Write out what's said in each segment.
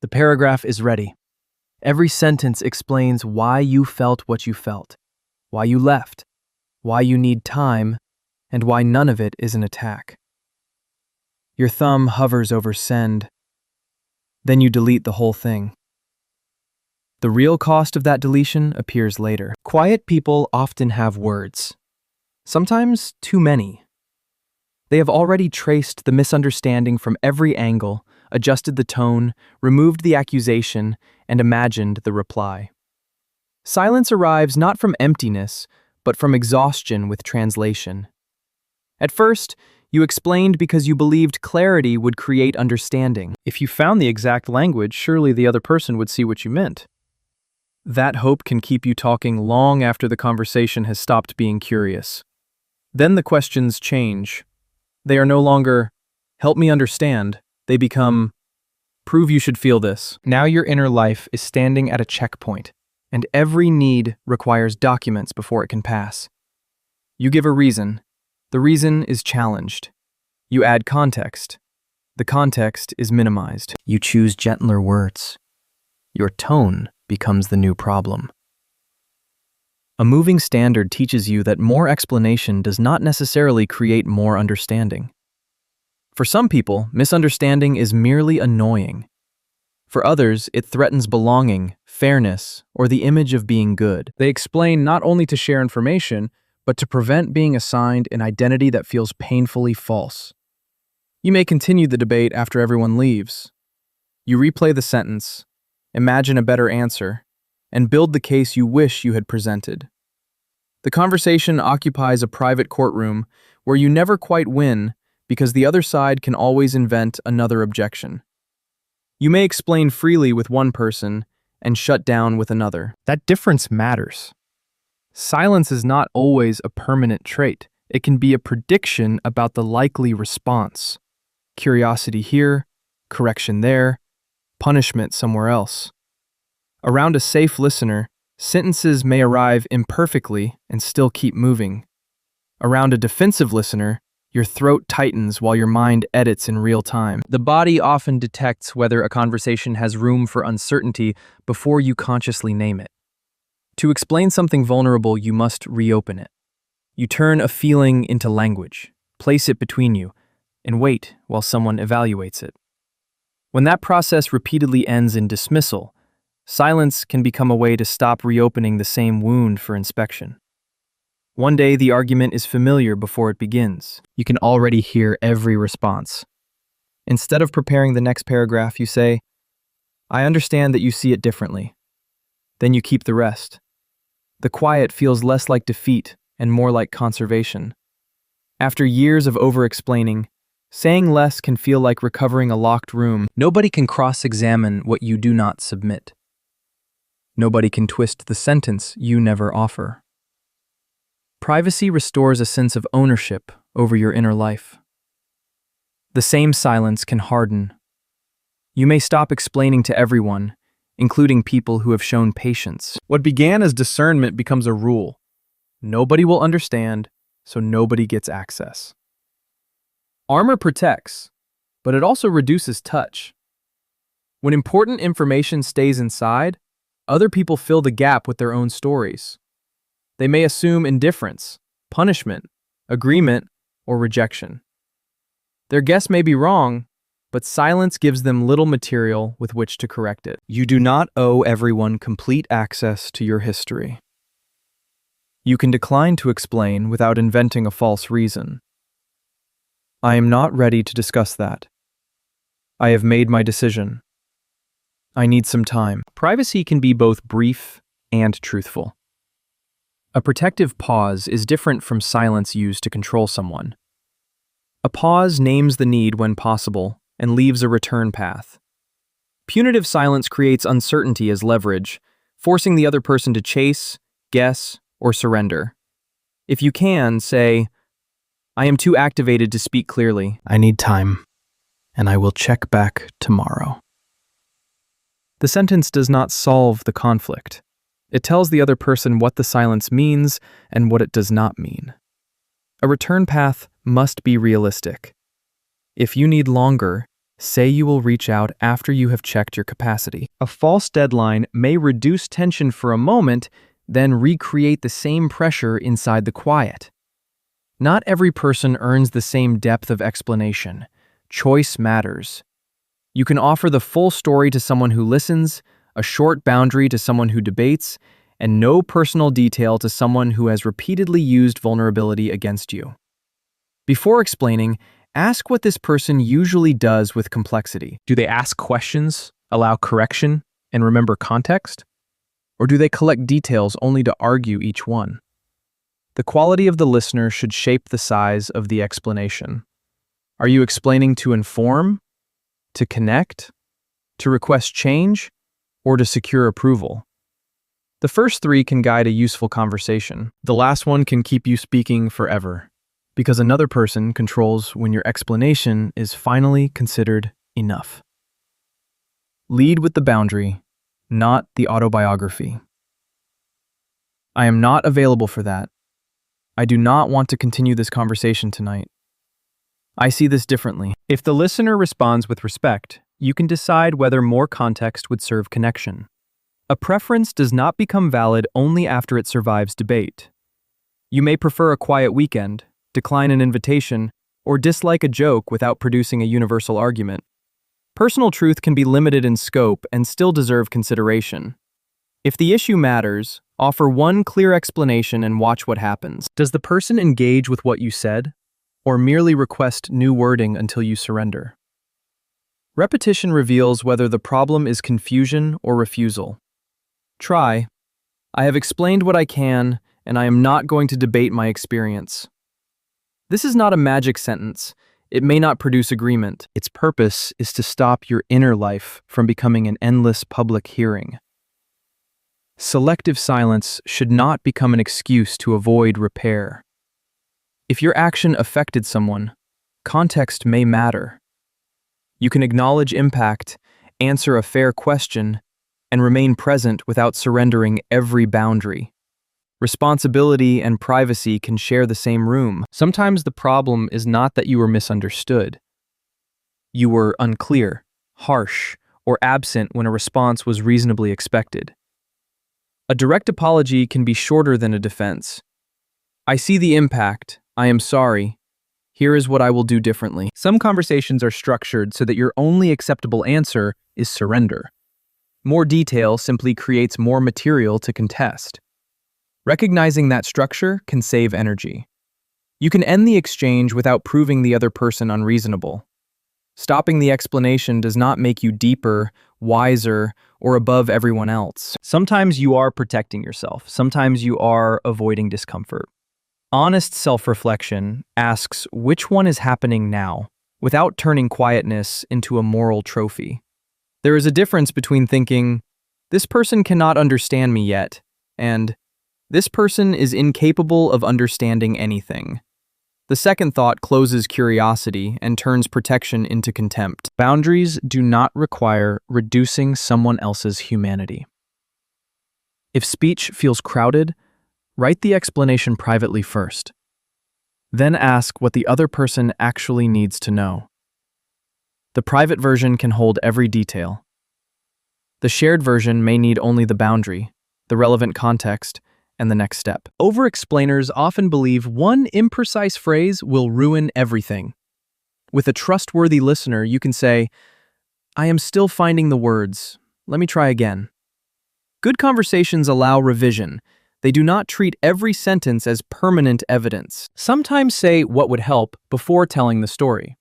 The paragraph is ready. Every sentence explains why you felt what you felt, why you left, why you need time, and why none of it is an attack. Your thumb hovers over send. Then you delete the whole thing. The real cost of that deletion appears later. Quiet people often have words, sometimes too many. They have already traced the misunderstanding from every angle, adjusted the tone, removed the accusation, and imagined the reply. Silence arrives not from emptiness, but from exhaustion with translation. At first, you explained because you believed clarity would create understanding. If you found the exact language, surely the other person would see what you meant. That hope can keep you talking long after the conversation has stopped being curious. Then the questions change. They are no longer, "Help me understand." They become, "Prove you should feel this." Now your inner life is standing at a checkpoint, and every need requires documents before it can pass. You give a reason. The reason is challenged. You add context. The context is minimized. You choose gentler words. Your tone becomes the new problem. A moving standard teaches you that more explanation does not necessarily create more understanding. For some people, misunderstanding is merely annoying. For others, it threatens belonging, fairness, or the image of being good. They explain not only to share information, but to prevent being assigned an identity that feels painfully false. You may continue the debate after everyone leaves. You replay the sentence, imagine a better answer, and build the case you wish you had presented. The conversation occupies a private courtroom where you never quite win because the other side can always invent another objection. You may explain freely with one person and shut down with another. That difference matters. Silence is not always a permanent trait. It can be a prediction about the likely response. Curiosity here, correction there, punishment somewhere else. Around a safe listener, sentences may arrive imperfectly and still keep moving. Around a defensive listener, your throat tightens while your mind edits in real time. The body often detects whether a conversation has room for uncertainty before you consciously name it. To explain something vulnerable, you must reopen it. You turn a feeling into language, place it between you, and wait while someone evaluates it. When that process repeatedly ends in dismissal, silence can become a way to stop reopening the same wound for inspection. One day, the argument is familiar before it begins. You can already hear every response. Instead of preparing the next paragraph, you say, "I understand that you see it differently." Then you keep the rest. The quiet feels less like defeat and more like conservation. After years of over-explaining, saying less can feel like recovering a locked room. Nobody can cross-examine what you do not submit. Nobody can twist the sentence you never offer. Privacy restores a sense of ownership over your inner life. The same silence can harden. You may stop explaining to everyone, including people who have shown patience. What began as discernment becomes a rule. Nobody will understand, so nobody gets access. Armor protects, but it also reduces touch. When important information stays inside, other people fill the gap with their own stories. They may assume indifference, punishment, agreement, or rejection. Their guess may be wrong, but silence gives them little material with which to correct it. You do not owe everyone complete access to your history. You can decline to explain without inventing a false reason. I am not ready to discuss that. I have made my decision. I need some time. Privacy can be both brief and truthful. A protective pause is different from silence used to control someone. A pause names the need when possible and leaves a return path. Punitive silence creates uncertainty as leverage, forcing the other person to chase, guess, or surrender. If you can, say, "I am too activated to speak clearly. I need time, and I will check back tomorrow." The sentence does not solve the conflict. It tells the other person what the silence means and what it does not mean. A return path must be realistic. If you need longer, Say you will reach out after you have checked your capacity. A false deadline may reduce tension for a moment, then recreate the same pressure inside the quiet. Not every person earns the same depth of explanation. Choice matters. You can offer the full story to someone who listens, a short boundary to someone who debates, and no personal detail to someone who has repeatedly used vulnerability against you. Before explaining, ask what this person usually does with complexity. Do they ask questions, allow correction, and remember context? Or do they collect details only to argue each one? The quality of the listener should shape the size of the explanation. Are you explaining to inform, to connect, to request change, or to secure approval? The first three can guide a useful conversation. The last one can keep you speaking forever, because another person controls when your explanation is finally considered enough. Lead with the boundary, not the autobiography. I am not available for that. I do not want to continue this conversation tonight. I see this differently. If the listener responds with respect, you can decide whether more context would serve connection. A preference does not become valid only after it survives debate. You may prefer a quiet weekend, decline an invitation, or dislike a joke without producing a universal argument. Personal truth can be limited in scope and still deserve consideration. If the issue matters, offer one clear explanation and watch what happens. Does the person engage with what you said, or merely request new wording until you surrender? Repetition reveals whether the problem is confusion or refusal. Try, I have explained what I can, and I am not going to debate my experience. This is not a magic sentence. It may not produce agreement. Its purpose is to stop your inner life from becoming an endless public hearing. Selective silence should not become an excuse to avoid repair. If your action affected someone, context may matter. You can acknowledge impact, answer a fair question, and remain present without surrendering every boundary. Responsibility and privacy can share the same room. Sometimes the problem is not that you were misunderstood. You were unclear, harsh, or absent when a response was reasonably expected. A direct apology can be shorter than a defense. I see the impact. I am sorry. Here is what I will do differently. Some conversations are structured so that your only acceptable answer is surrender. More detail simply creates more material to contest. Recognizing that structure can save energy. You can end the exchange without proving the other person unreasonable. Stopping the explanation does not make you deeper, wiser, or above everyone else. Sometimes you are protecting yourself. Sometimes you are avoiding discomfort. Honest self-reflection asks which one is happening now, without turning quietness into a moral trophy. There is a difference between thinking, this person cannot understand me yet, and this person is incapable of understanding anything. The second thought closes curiosity and turns protection into contempt. Boundaries do not require reducing someone else's humanity. If speech feels crowded, write the explanation privately first. Then ask what the other person actually needs to know. The private version can hold every detail. The shared version may need only the boundary, the relevant context, and the next step. Over-explainers often believe one imprecise phrase will ruin everything. With a trustworthy listener, you can say, I am still finding the words. Let me try again. Good conversations allow revision. They do not treat every sentence as permanent evidence. Sometimes say what would help before telling the story.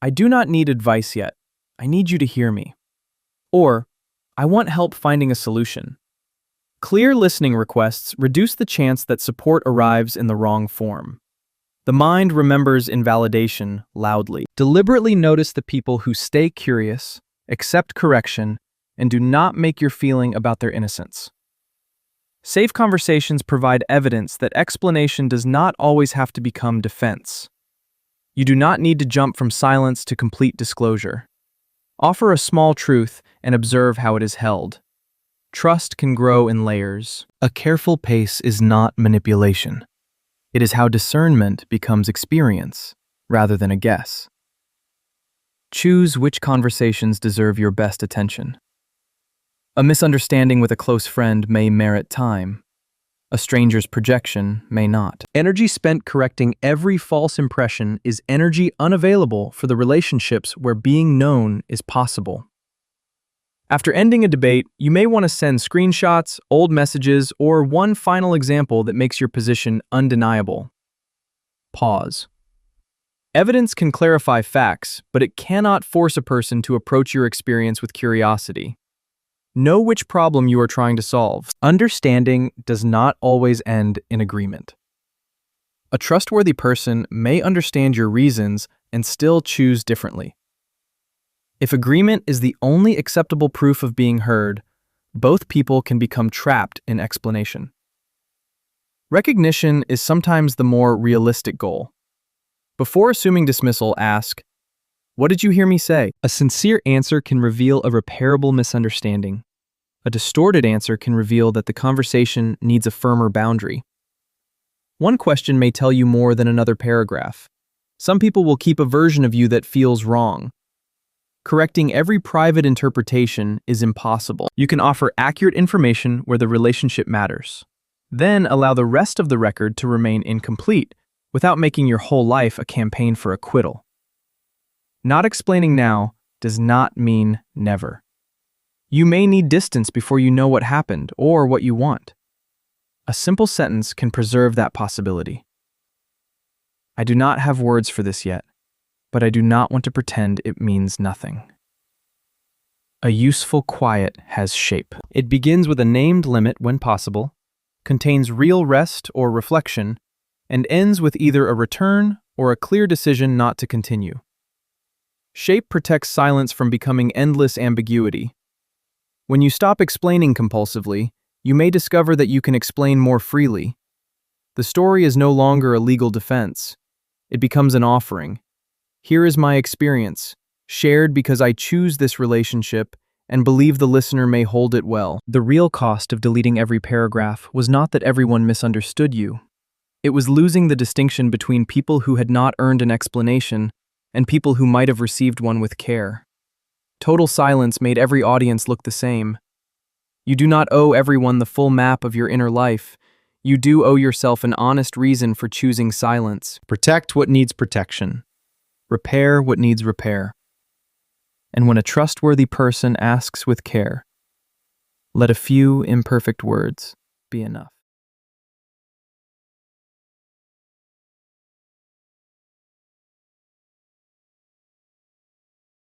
I do not need advice yet. I need you to hear me. Or, I want help finding a solution. Clear listening requests reduce the chance that support arrives in the wrong form. The mind remembers invalidation loudly. Deliberately notice the people who stay curious, accept correction, and do not make your feeling about their innocence. Safe conversations provide evidence that explanation does not always have to become defense. You do not need to jump from silence to complete disclosure. Offer a small truth and observe how it is held. Trust can grow in layers. A careful pace is not manipulation. It is how discernment becomes experience, rather than a guess. Choose which conversations deserve your best attention. A misunderstanding with a close friend may merit time. A stranger's projection may not. Energy spent correcting every false impression is energy unavailable for the relationships where being known is possible. After ending a debate, you may want to send screenshots, old messages, or one final example that makes your position undeniable. Pause. Evidence can clarify facts, but it cannot force a person to approach your experience with curiosity. Know which problem you are trying to solve. Understanding does not always end in agreement. A trustworthy person may understand your reasons and still choose differently. If agreement is the only acceptable proof of being heard, both people can become trapped in explanation. Recognition is sometimes the more realistic goal. Before assuming dismissal, ask, "What did you hear me say?" A sincere answer can reveal a repairable misunderstanding. A distorted answer can reveal that the conversation needs a firmer boundary. One question may tell you more than another paragraph. Some people will keep a version of you that feels wrong. Correcting every private interpretation is impossible. You can offer accurate information where the relationship matters. Then allow the rest of the record to remain incomplete without making your whole life a campaign for acquittal. Not explaining now does not mean never. You may need distance before you know what happened or what you want. A simple sentence can preserve that possibility. I do not have words for this yet, but I do not want to pretend it means nothing. A useful quiet has shape. It begins with a named limit when possible, contains real rest or reflection, and ends with either a return or a clear decision not to continue. Shape protects silence from becoming endless ambiguity. When you stop explaining compulsively, you may discover that you can explain more freely. The story is no longer a legal defense. It becomes an offering. Here is my experience, shared because I choose this relationship and believe the listener may hold it well. The real cost of deleting every paragraph was not that everyone misunderstood you. It was losing the distinction between people who had not earned an explanation and people who might have received one with care. Total silence made every audience look the same. You do not owe everyone the full map of your inner life. You do owe yourself an honest reason for choosing silence. Protect what needs protection. Repair what needs repair. And when a trustworthy person asks with care, let a few imperfect words be enough.